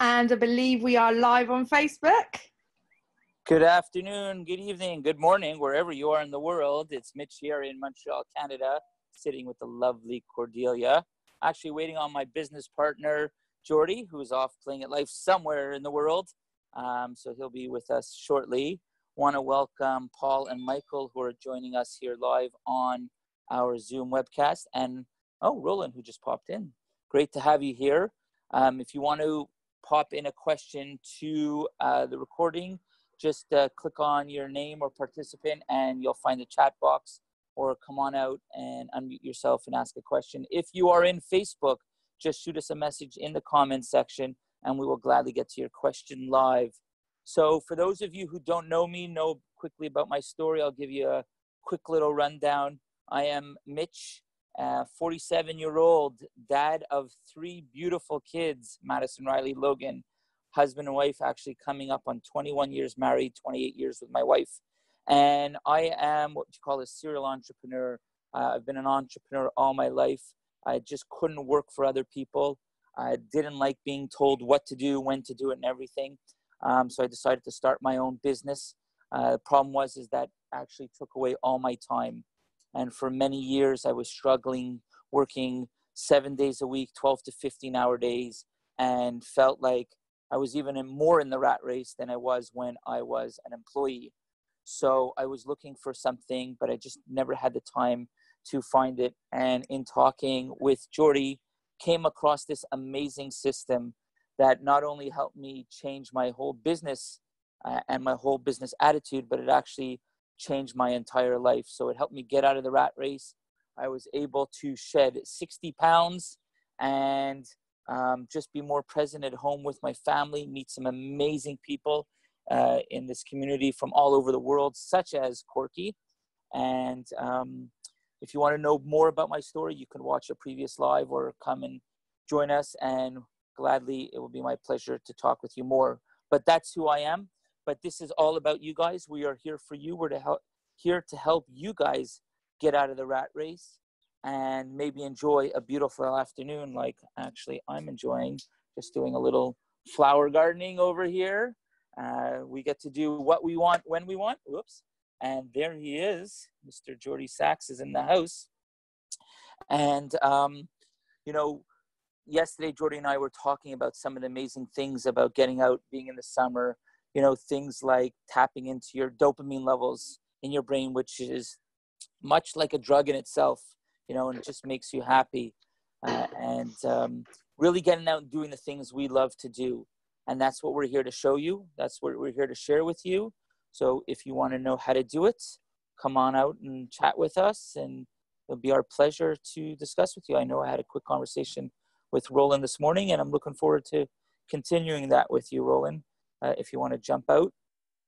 And I believe we are live on Facebook. Good afternoon, good evening, good morning, wherever you are in the world. It's Mitch here in Montreal, Canada, sitting with the lovely Cordelia. Actually waiting on my business partner, Jordy, who's off playing at life somewhere in the world. So he'll be with us shortly. Want to welcome Paul and Michael, who are joining us here live on our Zoom webcast. And, Roland, who just popped in. Great to have you here. If you want to pop in a question to the recording, just click on your name or participant and you'll find the chat box, or come on out and unmute yourself and ask a question. If you are in Facebook, just shoot us a message in the comments section and we will gladly get to your question live. So for those of you who don't know me, know quickly about my story, I'll give you a quick little rundown. I am Mitch, 47-year-old dad of 3 beautiful kids, Madison, Riley, Logan. Husband and wife, actually coming up on 21 years married, 28 years with my wife. And I am what you call a serial entrepreneur. I've been an entrepreneur all my life. I just couldn't work for other people. I didn't like being told what to do, when to do it, and everything. So I decided to start my own business. The problem is that actually took away all my time. And for many years, I was struggling, working 7 days a week, 12 to 15-hour days, and felt like I was even more in the rat race than I was when I was an employee. So I was looking for something, but I just never had the time to find it. And in talking with Jordy, came across this amazing system that not only helped me change my whole business and my whole business attitude, but it actually changed my entire life. So it helped me get out of the rat race. I was able to shed 60 pounds and just be more present at home with my family, meet some amazing people in this community from all over the world, such as Corky. And if you want to know more about my story, you can watch a previous live or come and join us. And gladly, it will be my pleasure to talk with you more. But that's who I am. But this is all about you guys. We are here for you. We're here to help you guys get out of the rat race and maybe enjoy a beautiful afternoon like actually I'm enjoying, just doing a little flower gardening over here. We get to do what we want when we want. Whoops. And there he is. Mr. Jordy Sachs is in the house. And, yesterday Jordy and I were talking about some of the amazing things about getting out, being in the summer, things like tapping into your dopamine levels in your brain, which is much like a drug in itself. And it just makes you happy, and really getting out and doing the things we love to do. And that's what we're here to show you. That's what we're here to share with you. So if you want to know how to do it, come on out and chat with us, and it'll be our pleasure to discuss with you. I know I had a quick conversation with Roland this morning, and I'm looking forward to continuing that with you, Roland. If you want to jump out,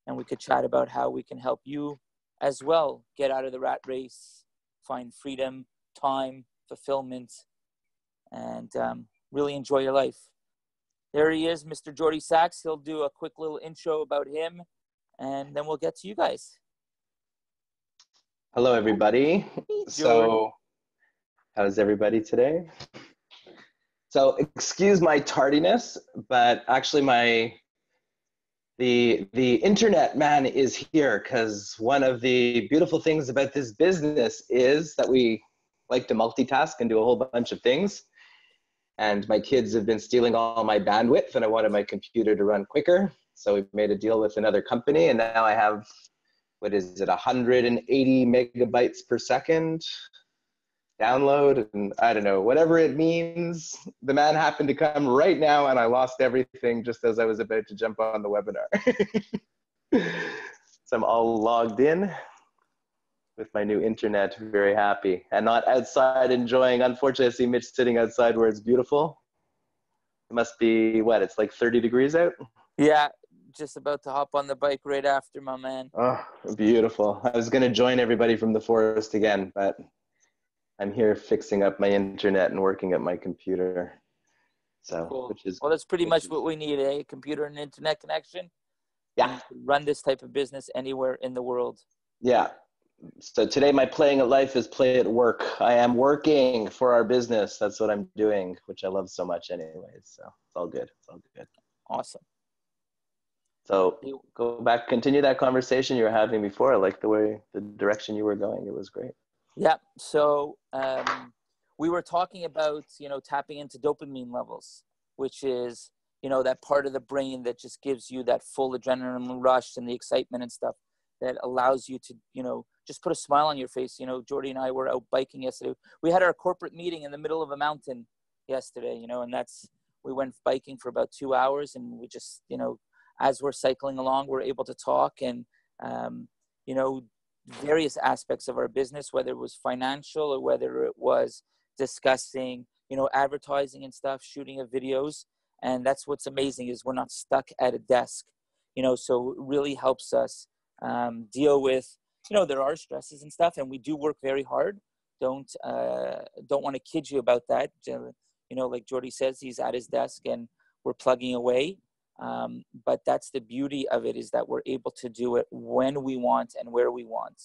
and we could chat about how we can help you as well get out of the rat race, find freedom, time, fulfillment, and really enjoy your life. There he is, Mr. Jordy Sachs. He'll do a quick little intro about him, and then we'll get to you guys. Hello, everybody. So, how's everybody today? So, excuse my tardiness, but actually the internet man is here, because one of the beautiful things about this business is that we like to multitask and do a whole bunch of things. And my kids have been stealing all my bandwidth, and I wanted my computer to run quicker. So we made a deal with another company, and now I have, 180 megabytes per second download, and I don't know, whatever it means. The man happened to come right now, and I lost everything just as I was about to jump on the webinar. So I'm all logged in with my new internet, very happy, and not outside enjoying. Unfortunately, I see Mitch sitting outside where it's beautiful. It must be, it's like 30 degrees out? Yeah, just about to hop on the bike right after, my man. Oh, beautiful. I was going to join everybody from the forest again, but I'm here fixing up my internet and working at my computer. So, cool. That's pretty much what we need, a computer and internet connection. Yeah. Run this type of business anywhere in the world. Yeah. So today my playing at life is play at work. I am working for our business. That's what I'm doing, which I love so much anyways. So it's all good. It's all good. Awesome. So go back, continue that conversation you were having before. I like the direction you were going. It was great. Yeah. So we were talking about, tapping into dopamine levels, which is, that part of the brain that just gives you that full adrenaline rush and the excitement and stuff that allows you to, just put a smile on your face. Jordy and I were out biking yesterday. We had our corporate meeting in the middle of a mountain yesterday, and we went biking for about 2 hours, and we just, as we're cycling along, we're able to talk and, various aspects of our business, whether it was financial or whether it was discussing, advertising and stuff, shooting of videos. And that's what's amazing is we're not stuck at a desk, so it really helps us deal with, there are stresses and stuff, and we do work very hard. Don't want to kid you about that. Like Jordy says, he's at his desk and we're plugging away. But that's the beauty of it, is that we're able to do it when we want and where we want.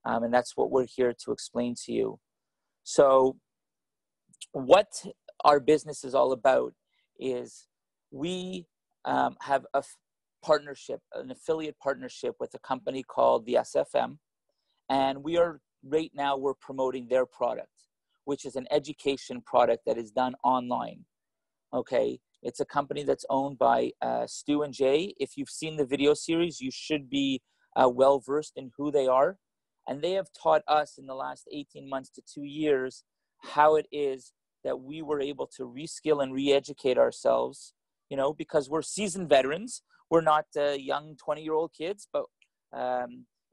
And that's what we're here to explain to you. So what our business is all about is we have a partnership, an affiliate partnership with a company called the SFM. And right now we're promoting their product, which is an education product that is done online. Okay. It's a company that's owned by Stu and Jay. If you've seen the video series, you should be well-versed in who they are. And they have taught us in the last 18 months to 2 years how it is that we were able to reskill and re-educate ourselves, because we're seasoned veterans. We're not young 20-year-old kids, but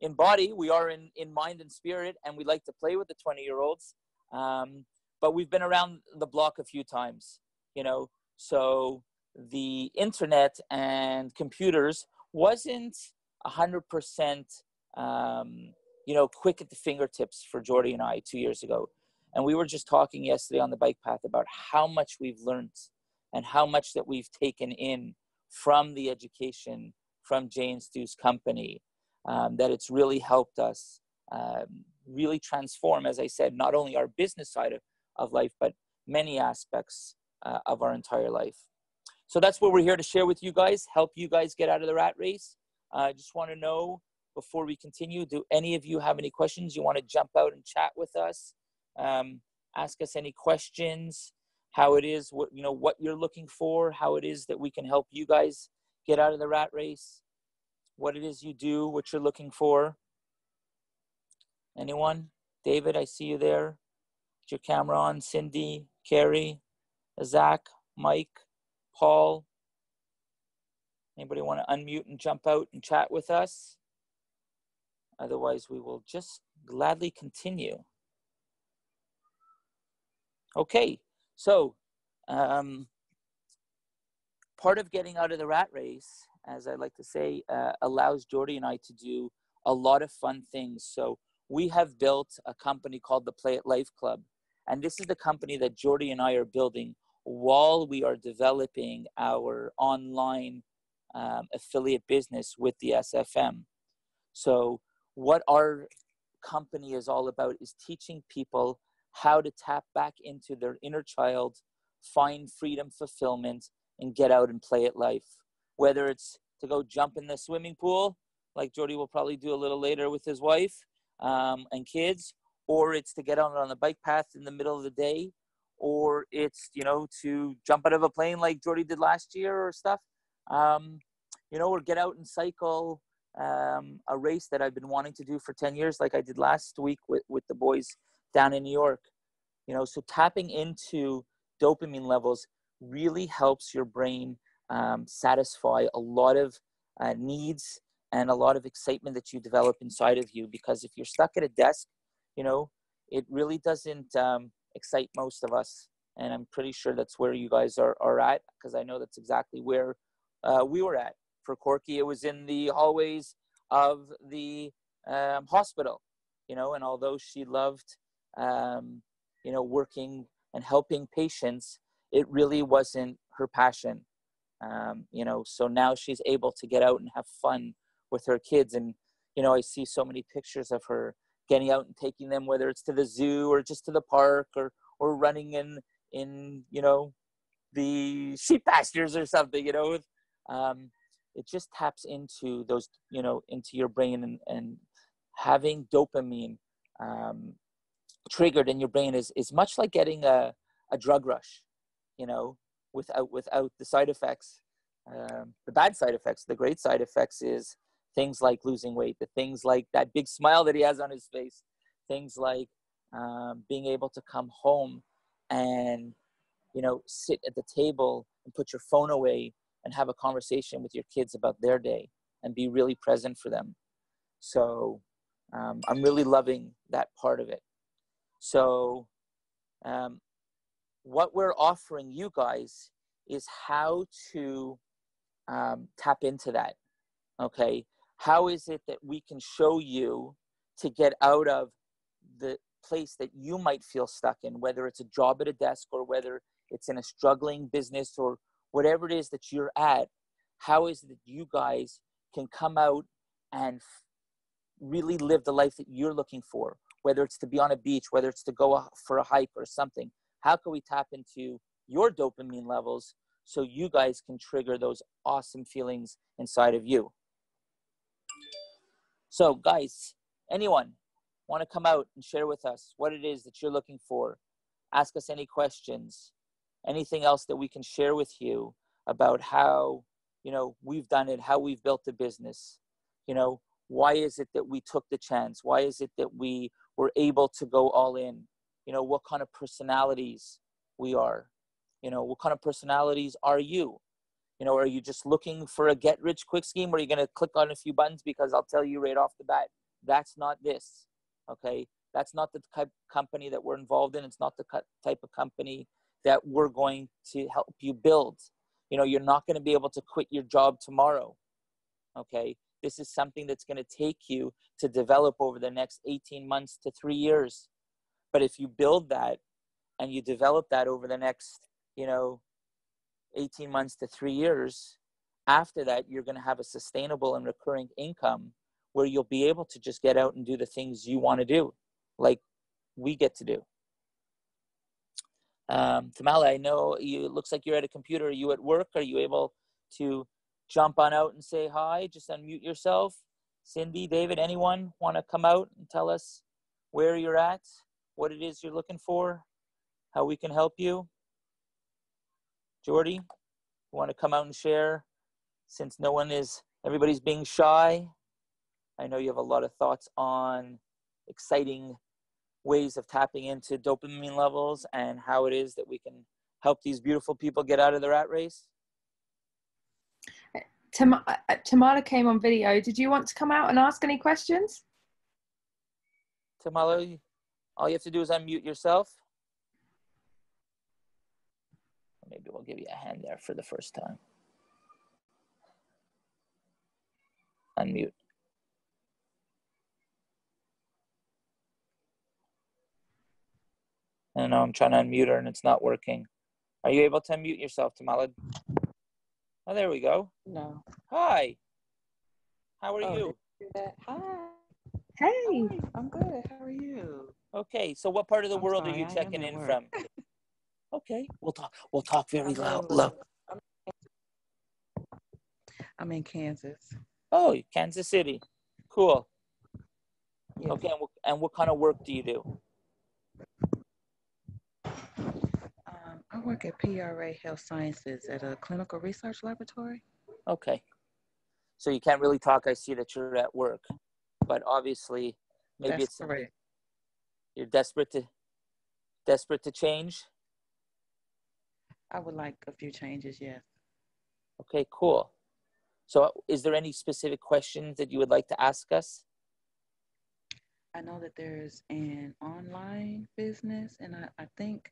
in body, we are in mind and spirit, and we like to play with the 20-year-olds. But we've been around the block a few times, So the internet and computers wasn't 100%, quick at the fingertips for Jordy and I 2 years ago. And we were just talking yesterday on the bike path about how much we've learned and how much that we've taken in from the education from Jay and Stu's company, that it's really helped us really transform, as I said, not only our business side of life, but many aspects of our entire life. So that's what we're here to share with you guys, help you guys get out of the rat race. I just want to know, before we continue, do any of you have any questions? You want to jump out and chat with us? Ask us any questions, how it is, what you're looking for, how it is that we can help you guys get out of the rat race, what it is you do, what you're looking for. Anyone? David, I see you there. Put your camera on. Cindy, Carrie, Zach, Mike, Paul. Anybody want to unmute and jump out and chat with us? Otherwise, we will just gladly continue. Okay, so part of getting out of the rat race, as I like to say, allows Jordy and I to do a lot of fun things. So we have built a company called the PlayAtLife Club. And this is the company that Jordy and I are building while we are developing our online affiliate business with the SFM. So what our company is all about is teaching people how to tap back into their inner child, find freedom, fulfillment, and get out and play at life. Whether it's to go jump in the swimming pool, like Jordy will probably do a little later with his wife and kids, or it's to get out on the bike path in the middle of the day, or it's, to jump out of a plane like Jordy did last year or stuff, or get out and cycle a race that I've been wanting to do for 10 years, like I did last week with the boys down in New York. So tapping into dopamine levels really helps your brain satisfy a lot of needs and a lot of excitement that you develop inside of you. Because if you're stuck at a desk, it really doesn't excite most of us. And I'm pretty sure that's where you guys are at, because I know that's exactly where we were at. For Corky, it was in the hallways of the hospital, and although she loved, working and helping patients, it really wasn't her passion. So now she's able to get out and have fun with her kids. And, I see so many pictures of her getting out and taking them, whether it's to the zoo or just to the park or running in the sheep pastures or something, with it just taps into those, into your brain, and having dopamine triggered in your brain is much like getting a drug rush, without the side effects, the bad side effects. The great side effects is things like losing weight, the things like that big smile that he has on his face, things like being able to come home and, sit at the table and put your phone away and have a conversation with your kids about their day and be really present for them. So I'm really loving that part of it. So what we're offering you guys is how to tap into that. Okay. How is it that we can show you to get out of the place that you might feel stuck in, whether it's a job at a desk or whether it's in a struggling business or whatever it is that you're at? How is it that you guys can come out and really live the life that you're looking for, whether it's to be on a beach, whether it's to go for a hike or something? How can we tap into your dopamine levels so you guys can trigger those awesome feelings inside of you? So guys, anyone want to come out and share with us what it is that you're looking for? Ask us any questions, anything else that we can share with you about how, we've done it, how we've built the business. Why is it that we took the chance? Why is it that we were able to go all in? What kind of personalities we are? What kind of personalities are you? Are you just looking for a get rich quick scheme where you're going to click on a few buttons? Because I'll tell you right off the bat, that's not this. Okay. That's not the type of company that we're involved in. It's not the type of company that we're going to help you build. You're not going to be able to quit your job tomorrow. Okay. This is something that's going to take you to develop over the next 18 months to 3 years. But if you build that and you develop that over the next, 18 months to 3 years, after that, you're going to have a sustainable and recurring income where you'll be able to just get out and do the things you want to do, like we get to do. Tamala, I know it looks like you're at a computer. Are you at work? Are you able to jump on out and say hi? Just unmute yourself. Cindy, David, anyone want to come out and tell us where you're at, what it is you're looking for, how we can help you? Jordy, you want to come out and share? Since everybody's being shy, I know you have a lot of thoughts on exciting ways of tapping into dopamine levels and how it is that we can help these beautiful people get out of the rat race. Tamala came on video. Did you want to come out and ask any questions? Tamala, all you have to do is unmute yourself. Maybe we'll give you a hand there for the first time. Unmute. I know I'm trying to unmute her and it's not working. Are you able to unmute yourself, Tamala? Oh, there we go. No. Hi. How are you? Hi. Hey. I'm good. How are you? Okay. So what part of the world are you I checking am in at from? Okay. We'll talk very loud. I'm in Kansas. Oh, Kansas City. Cool. Yes. Okay. And what kind of work do you do? I work at PRA Health Sciences at a clinical research laboratory. Okay. So you can't really talk. I see that you're at work, but obviously maybe That's correct. You're desperate to change. I would like a few changes, yes. Okay, cool. So is there any specific questions that you would like to ask us? I know that there's an online business, and I think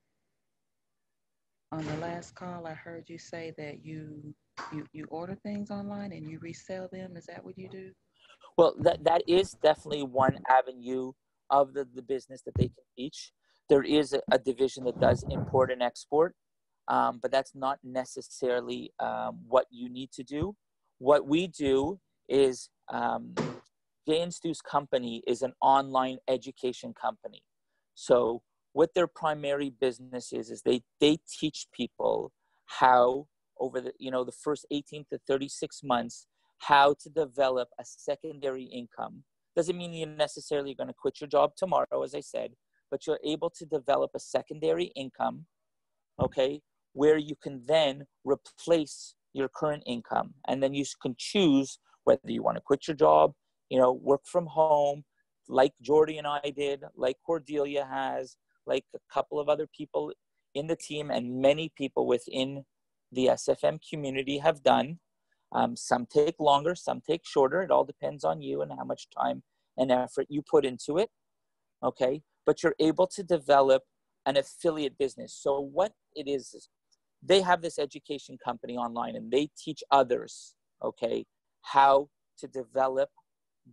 on the last call I heard you say that you order things online and you resell them. Is that what you do? Well, that is definitely one avenue of the business that they can teach. There is a division that does import and export, but that's not necessarily what you need to do. What we do is Jay and Stu's company is an online education company. So what their primary business is they teach people how over the, the first 18 to 36 months, how to develop a secondary income. Doesn't mean you're necessarily going to quit your job tomorrow, as I said, but you're able to develop a secondary income, okay, where you can then replace your current income. And then you can choose whether you want to quit your job, work from home, like Jordy and I did, like Cordelia has, like a couple of other people in the team, and many people within the SFM community have done. Some take longer, some take shorter. It all depends on you and how much time and effort you put into it, okay? But you're able to develop an affiliate business. So what it is they have this education company online, and they teach others, okay, how to develop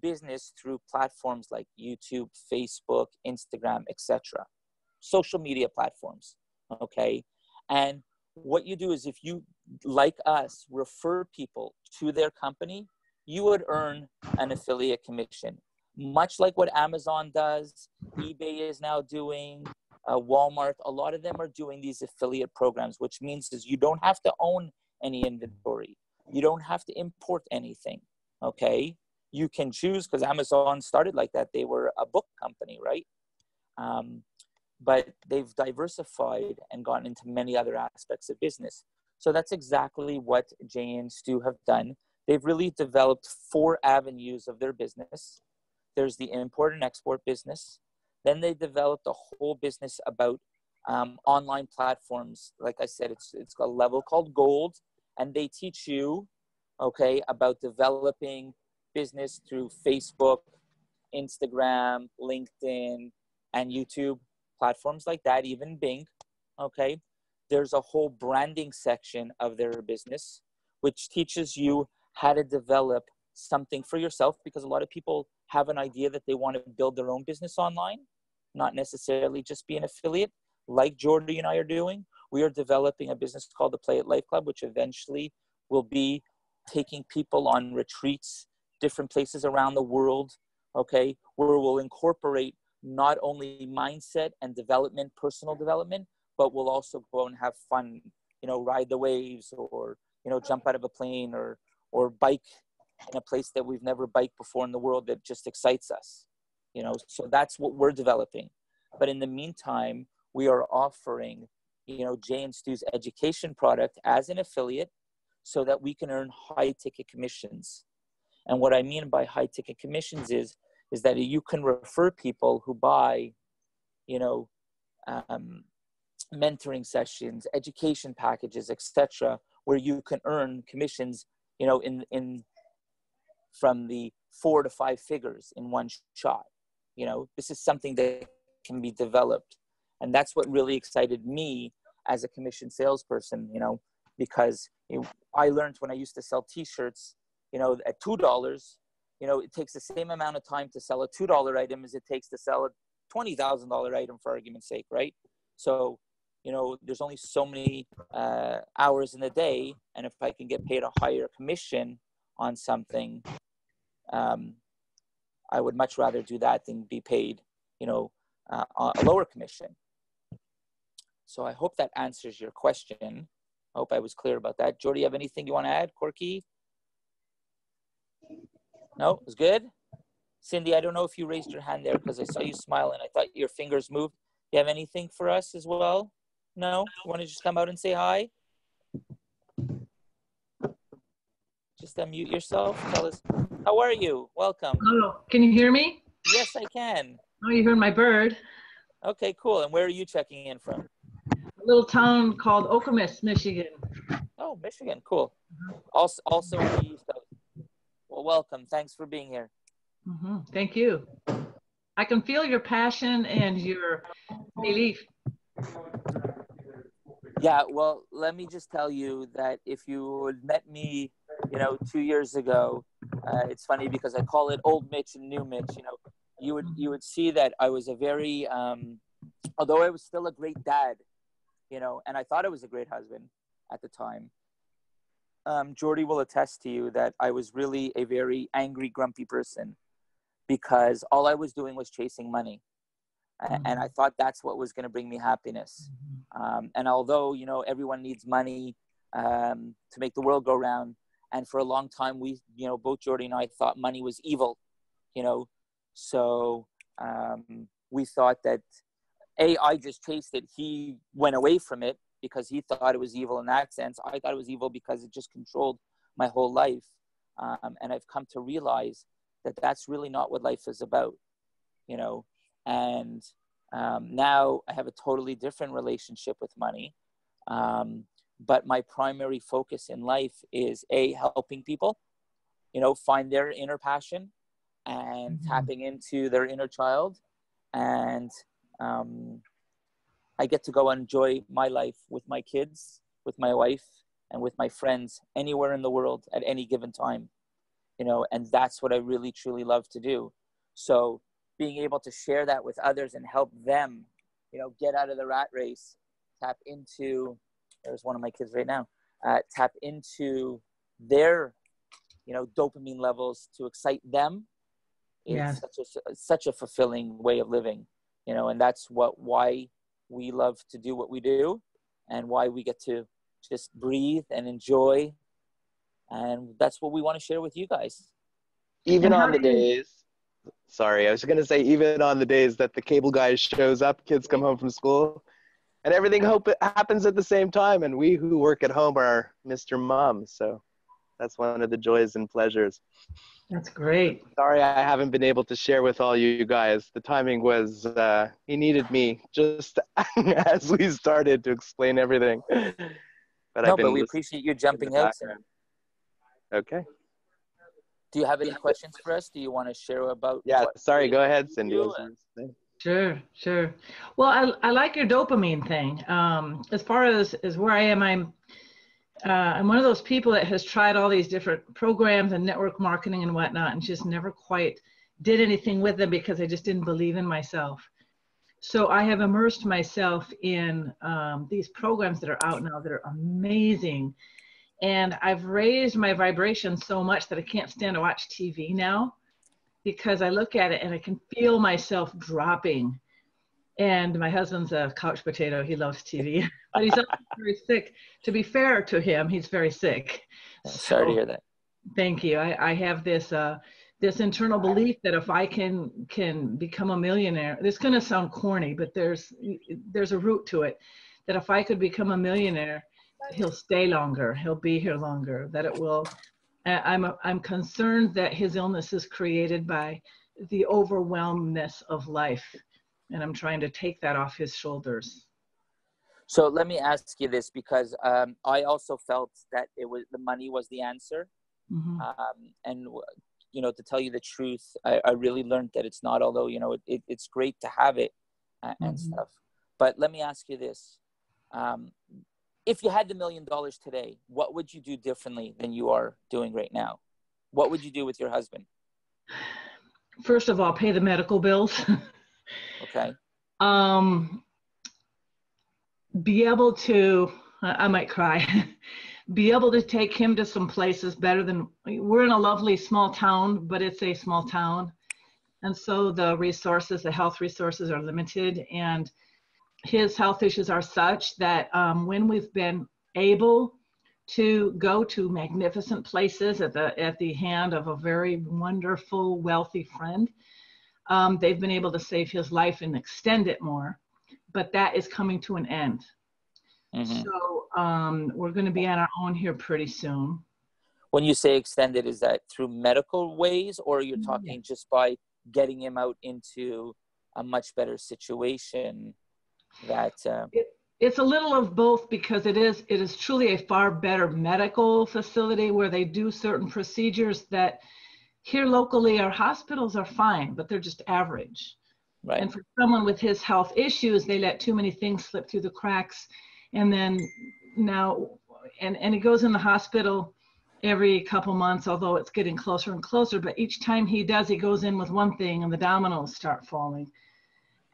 business through platforms like YouTube, Facebook, Instagram, etc. Social media platforms, okay? And what you do is, if you, like us, refer people to their company, you would earn an affiliate commission, much like what Amazon does, eBay is now doing, Walmart. A lot of them are doing these affiliate programs, which means is you don't have to own any inventory. You don't have to import anything, okay? You can choose, because Amazon started like that. They were a book company, right? But they've diversified and gone into many other aspects of business. So that's exactly what Jay and Stu have done. They've really developed 4 avenues of their business. There's the import and export business. Then they developed a whole business about online platforms. Like I said, it's a level called Gold, and they teach you, okay, about developing business through Facebook, Instagram, LinkedIn, and YouTube, platforms like that, even Bing, okay? There's a whole branding section of their business, which teaches you how to develop something for yourself, because a lot of people have an idea that they want to build their own business online, not necessarily just be an affiliate, like Jordy and I are doing. We are developing a business called the PlayAtLife Club, which eventually will be taking people on retreats, different places around the world, okay, where we'll incorporate not only mindset and development, personal development, but we'll also go and have fun, ride the waves, or, jump out of a plane, or bike in a place that we've never biked before in the world that just excites us, so that's what we're developing. But in the meantime, we are offering, Jay and Stu's education product as an affiliate, so that we can earn high ticket commissions. And what I mean by high ticket commissions is that you can refer people who buy, mentoring sessions, education packages, etc., where you can earn commissions, in from the 4 to 5 figures in one shot. This is something that can be developed. And that's what really excited me as a commission salesperson, because I learned when I used to sell t-shirts, at $2, it takes the same amount of time to sell a $2 item as it takes to sell a $20,000 item, for argument's sake, right? So, there's only so many hours in the day, and if I can get paid a higher commission on something, I would much rather do that than be paid, a lower commission. So I hope that answers your question. I hope I was clear about that. Jordy, you have anything you want to add? Corky? No, it was good. Cindy, I don't know if you raised your hand there because I saw you smile and I thought your fingers moved. You have anything for us as well? No? You want to just come out and say hi? Just unmute yourself. Tell us, how are you? Welcome. Oh, can you hear me? Yes, I can. Oh, you heard my bird. Okay, cool. And where are you checking in from? A little town called Okemos, Michigan. Oh, Michigan. Cool. Also on the East Coast. Well, welcome. Thanks for being here. Thank you. I can feel your passion and your belief. Yeah, well, let me just tell you that if you had met me, 2 years ago, it's funny because I call it old Mitch and new Mitch. You would see that I was a very, although I was still a great dad, and I thought I was a great husband at the time. Jordy will attest to you that I was really a very angry, grumpy person because all I was doing was chasing money. And I thought that's what was going to bring me happiness. And although, everyone needs money, to make the world go round. And for a long time, we, both Jordy and I thought money was evil, so we thought that, I just chased it. He went away from it because he thought it was evil in that sense. I thought it was evil because it just controlled my whole life. And I've come to realize that that's really not what life is about, and now I have a totally different relationship with money. But my primary focus in life is helping people, find their inner passion and tapping into their inner child. And I get to go and enjoy my life with my kids, with my wife, and with my friends anywhere in the world at any given time, and that's what I really, truly love to do. So being able to share that with others and help them, get out of the rat race, tap into, there's one of my kids right now, tap into their, dopamine levels to excite them. It's such a fulfilling way of living, and that's why we love to do what we do, and why we get to just breathe and enjoy. And that's what we want to share with you guys. Even on the days, sorry, I was going to say, even on the days that the cable guy shows up, kids come home from school, and everything happens at the same time, and we who work at home are Mr. Mom. So that's one of the joys and pleasures. That's great. Sorry I haven't been able to share with all you guys. The timing was, he needed me just as we started to explain everything. But we appreciate you jumping out. Okay. Do you have any questions for us? Do you want to share about? Yeah, sorry, go ahead, Cindy. Sure. Well, I like your dopamine thing. As far as where I am, I'm one of those people that has tried all these different programs and network marketing and whatnot, and just never quite did anything with them because I just didn't believe in myself. So I have immersed myself in these programs that are out now that are amazing. And I've raised my vibration so much that I can't stand to watch TV now, because I look at it and I can feel myself dropping. And my husband's a couch potato. He loves TV, but he's also very sick. To be fair to him, he's very sick. Sorry to hear that. Thank you. I have this this internal belief that if I can become a millionaire, this is going to sound corny, but there's a root to it, that if I could become a millionaire, he'll stay longer, he'll be here longer, that it will. I'm concerned that his illness is created by the overwhelmness of life, and I'm trying to take that off his shoulders. So let me ask you this, because I also felt that the money was the answer. And to tell you the truth, I really learned that it's not, although it's great to have it and stuff. But let me ask you this. If you had the $1 million today, what would you do differently than you are doing right now? What would you do with your husband? First of all, pay the medical bills. Okay. Be able to, I might cry, be able to take him to some places better than, we're in a lovely small town, but it's a small town. And so the health resources are limited, and his health issues are such that when we've been able to go to magnificent places at the hand of a very wonderful, wealthy friend, they've been able to save his life and extend it more, but that is coming to an end. So we're going to be on our own here pretty soon. When you say extended, is that through medical ways, or you're talking just by getting him out into a much better situation? It's a little of both, because it is truly a far better medical facility where they do certain procedures that here locally our hospitals are fine, but they're just average. Right. And for someone with his health issues, they let too many things slip through the cracks. And then now, and he goes in the hospital every couple months, although it's getting closer and closer, but each time he does, he goes in with one thing and the dominoes start falling.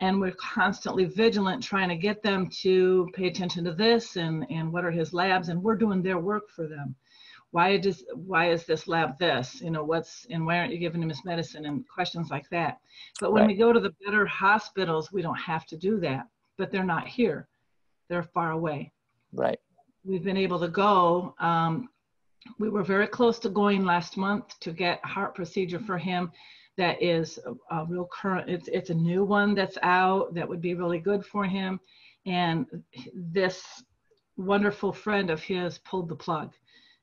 And we're constantly vigilant trying to get them to pay attention to this and what are his labs, and we're doing their work for them. Why is this lab this? Why aren't you giving him his medicine, and questions like that. But when we go to the better hospitals, we don't have to do that, but they're not here. They're far away. Right. we've been able to go. We were very close to going last month to get a heart procedure for him that is a real current, it's a new one that's out that would be really good for him. And this wonderful friend of his pulled the plug,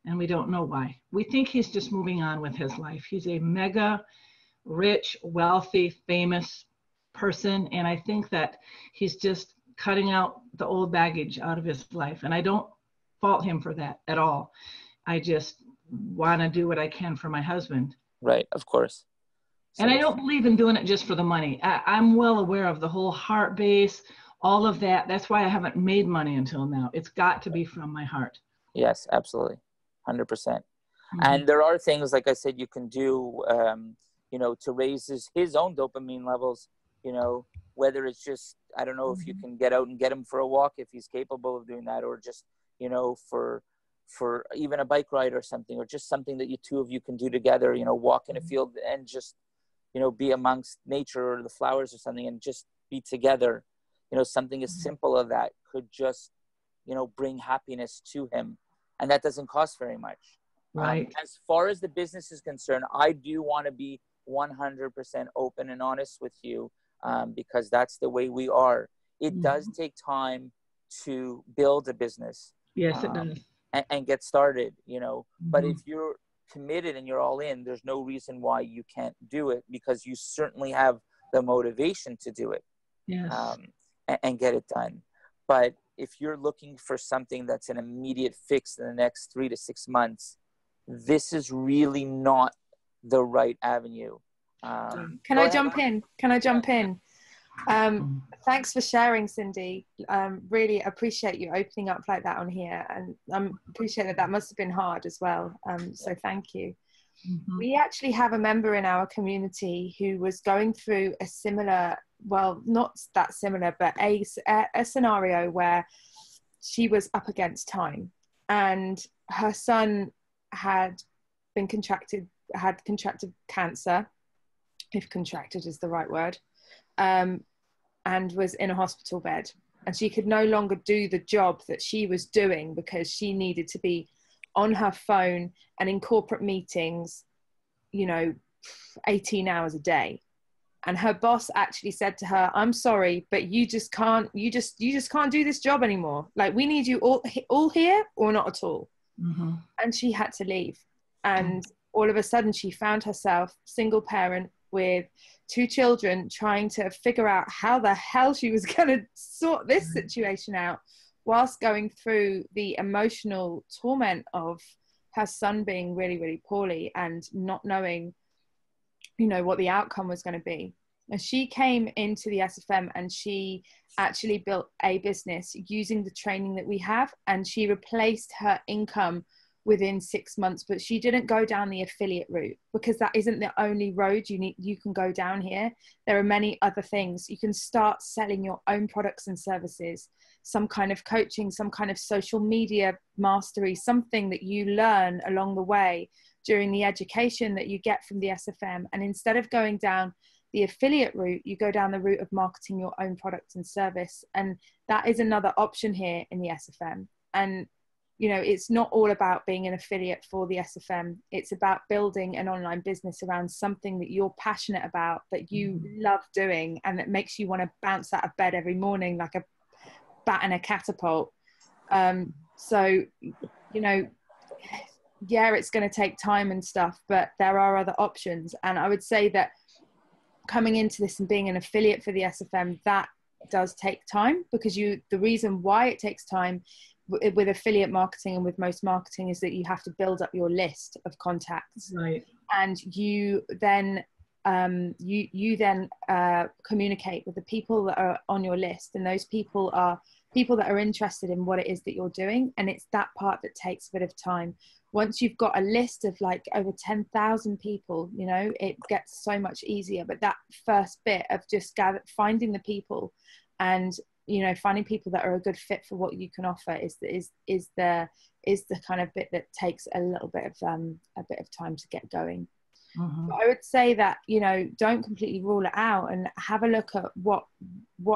and we don't know why. We think he's just moving on with his life. He's a mega rich, wealthy, famous person, and I think that he's just cutting out the old baggage out of his life. And I don't fault him for that at all. I just want to do what I can for my husband. Right, of course. So, and I don't believe in doing it just for the money. I'm well aware of the whole heart base, all of that. That's why I haven't made money until now. It's got to be from my heart. Yes, absolutely. 100%. And there are things, like I said, you can do, you know, to raise his own dopamine levels, you know, whether it's just, I don't know if you can get out and get him for a walk if he's capable of doing that, or just, you know, for even a bike ride or something, or just something that you two of you can do together, you know, walk in a field and just, you know, be amongst nature or the flowers or something and just be together. You know, something as simple as that could just, you know, bring happiness to him. And that doesn't cost very much. Right. As far as the business is concerned, I do want to be 100% open and honest with you, because that's the way we are. It does take time to build a business. Yes, it does. And get started, you know. But if you're committed and you're all in, there's no reason why you can't do it, because you certainly have the motivation to do it. Yes. And get it done. But if you're looking for something that's an immediate fix in the next 3 to 6 months, this is really not the right avenue. Can I jump in? Can I jump in? Thanks for sharing, Cindy. Really appreciate you opening up like that on here, and appreciate that must have been hard as well. So thank you. We actually have a member in our community who was going through a similar, well, not that similar, but a scenario where she was up against time, and her son had contracted cancer, if contracted is the right word, and was in a hospital bed, and she could no longer do the job that she was doing because she needed to be on her phone and in corporate meetings, you know, 18 hours a day. And her boss actually said to her, "I'm sorry, but you just can't do this job anymore. Like, we need you all here or not at all." And she had to leave. And all of a sudden she found herself single parent with 2 children, trying to figure out how the hell she was going to sort this situation out, whilst going through the emotional torment of her son being really, really poorly and not knowing, you know, what the outcome was going to be. And she came into the SFM and she actually built a business using the training that we have, and she replaced her income within 6 months. But she didn't go down the affiliate route, because that isn't the only road you can go down here. There are many other things. You can start selling your own products and services, some kind of coaching, some kind of social media mastery, something that you learn along the way during the education that you get from the SFM. And instead of going down the affiliate route, you go down the route of marketing your own product and service. And that is another option here in the SFM. And, you know, it's not all about being an affiliate for the SFM. It's about building an online business around something that you're passionate about, that you love doing, and that makes you want to bounce out of bed every morning like a bat in a catapult. So, you know, yeah, it's going to take time and stuff, but there are other options. And I would say that coming into this and being an affiliate for the SFM, that does take time, because the reason why it takes time with affiliate marketing and with most marketing is that you have to build up your list of contacts, right? And you then communicate with the people that are on your list, and those people are people that are interested in what it is that you're doing. And it's that part that takes a bit of time. Once you've got a list of like over 10,000 people, you know, it gets so much easier. But that first bit of just finding the people, and, you know, finding people that are a good fit for what you can offer is the kind of bit that takes a little bit of time to get going. Mm-hmm. But I would say that, you know, don't completely rule it out and have a look at what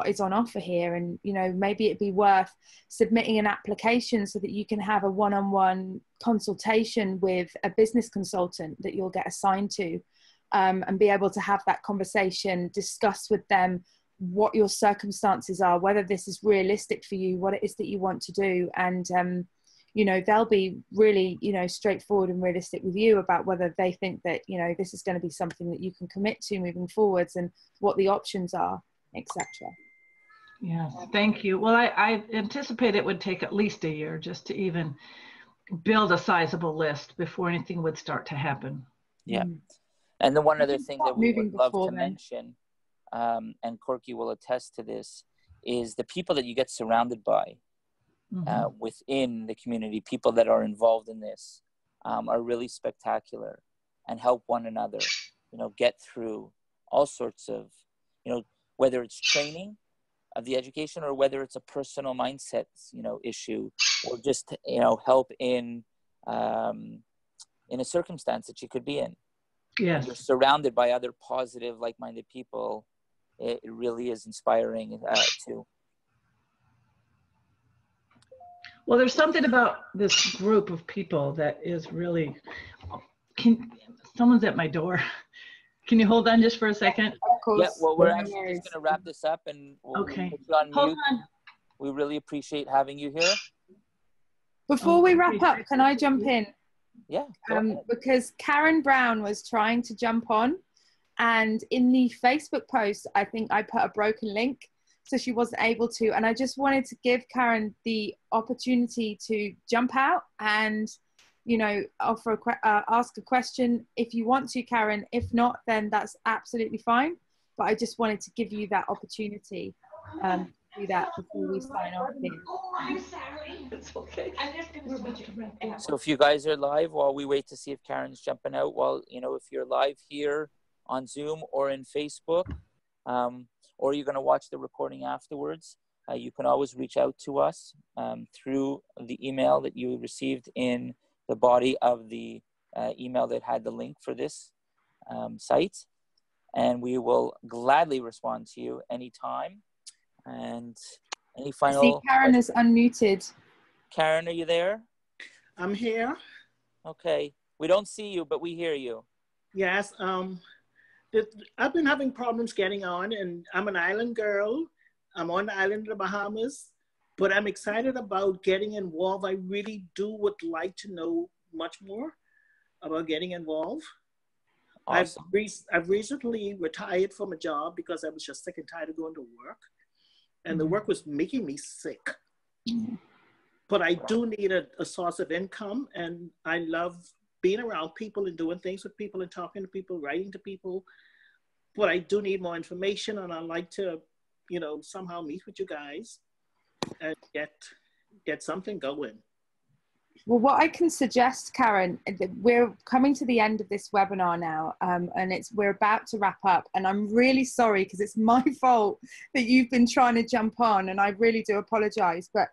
is on offer here. And, you know, maybe it'd be worth submitting an application so that you can have a one-on-one consultation with a business consultant that you'll get assigned to, and be able to have that conversation, discuss with them what your circumstances are, whether this is realistic for you, what it is that you want to do. And, you know, they'll be really, you know, straightforward and realistic with you about whether they think that, you know, this is going to be something that you can commit to moving forwards and what the options are, etc. Yes, thank you. Well, I anticipate it would take at least a year just to even build a sizable list before anything would start to happen. Yeah. And the one other thing that we would love to mention, and Corky will attest to this, is the people that you get surrounded by within the community. People that are involved in this are really spectacular and help one another, you know, get through all sorts of, you know, whether it's training of the education or whether it's a personal mindset, you know, issue, or just, you know, help in a circumstance that you could be in. Yes. You're surrounded by other positive, like-minded people. It really is inspiring too. Well, there's something about this group of people that is really, someone's at my door. Can you hold on just for a second? Of course. Yeah, well, we're actually just going to wrap this up and we'll put you on Hold mute. on. We really appreciate having you here. Before we wrap up, can I jump in? Yeah. Because Karen Brown was trying to jump on, and in the Facebook post, I think I put a broken link, so she wasn't able to. And I just wanted to give Karen the opportunity to jump out and, you know, offer ask a question if you want to, Karen. If not, then that's absolutely fine. But I just wanted to give you that opportunity to do that before we sign off here. Oh, I'm sorry. It's okay. I'm just going to switch to red. So if you guys are live, while we wait to see if Karen's jumping out, well, you know, if you're live here on Zoom or in Facebook, or you're going to watch the recording afterwards, you can always reach out to us through the email that you received in the body of the email that had the link for this site. And we will gladly respond to you anytime. And any final... See, Karen is unmuted. Karen, are you there? I'm here. Okay. We don't see you, but we hear you. Yes. I've been having problems getting on, and I'm an island girl. I'm on the island of the Bahamas, but I'm excited about getting involved. I really would like to know much more about getting involved. Awesome. I've recently retired from a job because I was just sick and tired of going to work, and the work was making me sick. But I do need a source of income, and I love being around people and doing things with people and talking to people, writing to people. But I do need more information, and I'd like to, you know, somehow meet with you guys and get something going. Well, what I can suggest, Karen, we're coming to the end of this webinar now, and we're about to wrap up. And I'm really sorry because it's my fault that you've been trying to jump on, and I really do apologize. But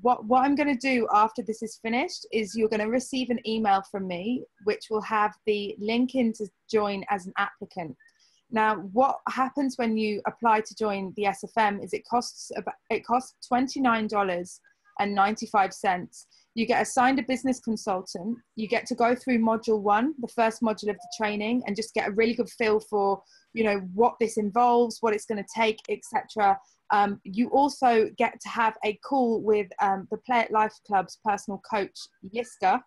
what I'm going to do after this is finished is you're going to receive an email from me, which will have the link in to join as an applicant. Now, what happens when you apply to join the SFM is it costs $29.95. You get assigned a business consultant. You get to go through module 1, the first module of the training, and just get a really good feel for, you know, what this involves, what it's going to take, etc. You also get to have a call with the PlayAtLife Club's personal coach, Yiska,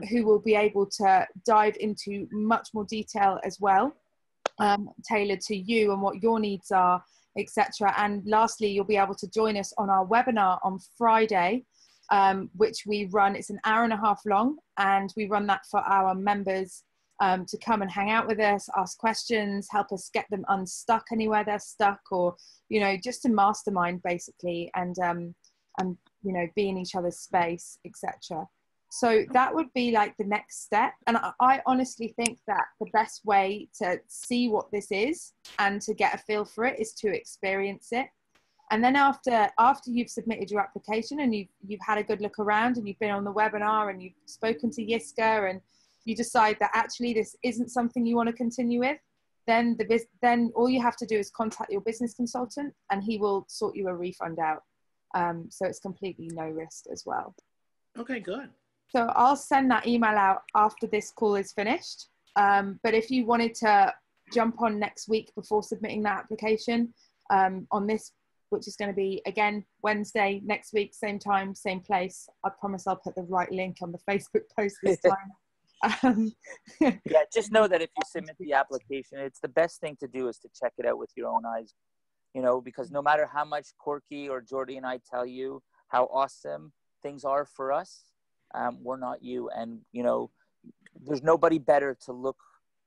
who will be able to dive into much more detail as well, tailored to you and what your needs are, etc. And lastly, you'll be able to join us on our webinar on Friday, which we run. It's an hour and a half long, and we run that for our members to come and hang out with us, ask questions, help us get them unstuck anywhere they're stuck, or, you know, just to mastermind basically, and you know, be in each other's space, etc. So that would be like the next step. And I honestly think that the best way to see what this is and to get a feel for it is to experience it. And then after you've submitted your application and you've had a good look around and you've been on the webinar and you've spoken to Yiska and you decide that actually this isn't something you want to continue with, then all you have to do is contact your business consultant and he will sort you a refund out. So it's completely no risk as well. Okay, good. So I'll send that email out after this call is finished. But if you wanted to jump on next week before submitting that application on this, which is going to be again Wednesday next week, same time, same place. I promise I'll put the right link on the Facebook post this time. Yeah, just know that if you submit the application, it's the best thing to do is to check it out with your own eyes, you know, because no matter how much Corky or Jordy and I tell you how awesome things are for us, we're not you. And, you know, there's nobody better to look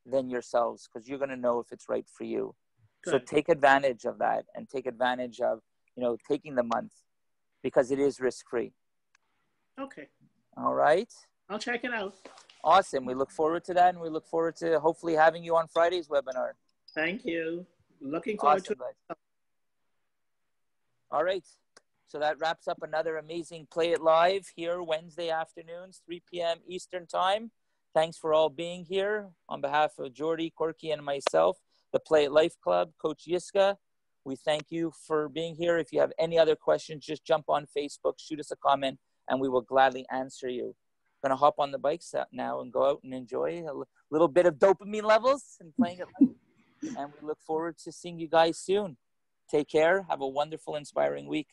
than yourselves, because you're going to know if it's right for you. Good. So take advantage of that, and take advantage of, you know, taking the month, because it is risk-free. Okay. All right. I'll check it out. Awesome. We look forward to that, and we look forward to hopefully having you on Friday's webinar. Thank you. Looking forward to it. All right. So that wraps up another amazing Play It Live here Wednesday afternoons, 3 p.m. Eastern Time. Thanks for all being here. On behalf of Jordy, Corky, and myself, the Play It Life Club, Coach Yiska, we thank you for being here. If you have any other questions, just jump on Facebook, shoot us a comment, and we will gladly answer you. Going to hop on the bikes now and go out and enjoy a little bit of dopamine levels and playing it live. And we look forward to seeing you guys soon. Take care. Have a wonderful, inspiring week.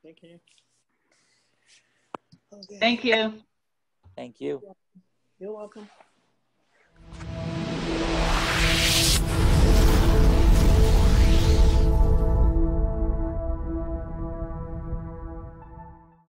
Thank you. Okay. Thank you. Thank you. You're welcome.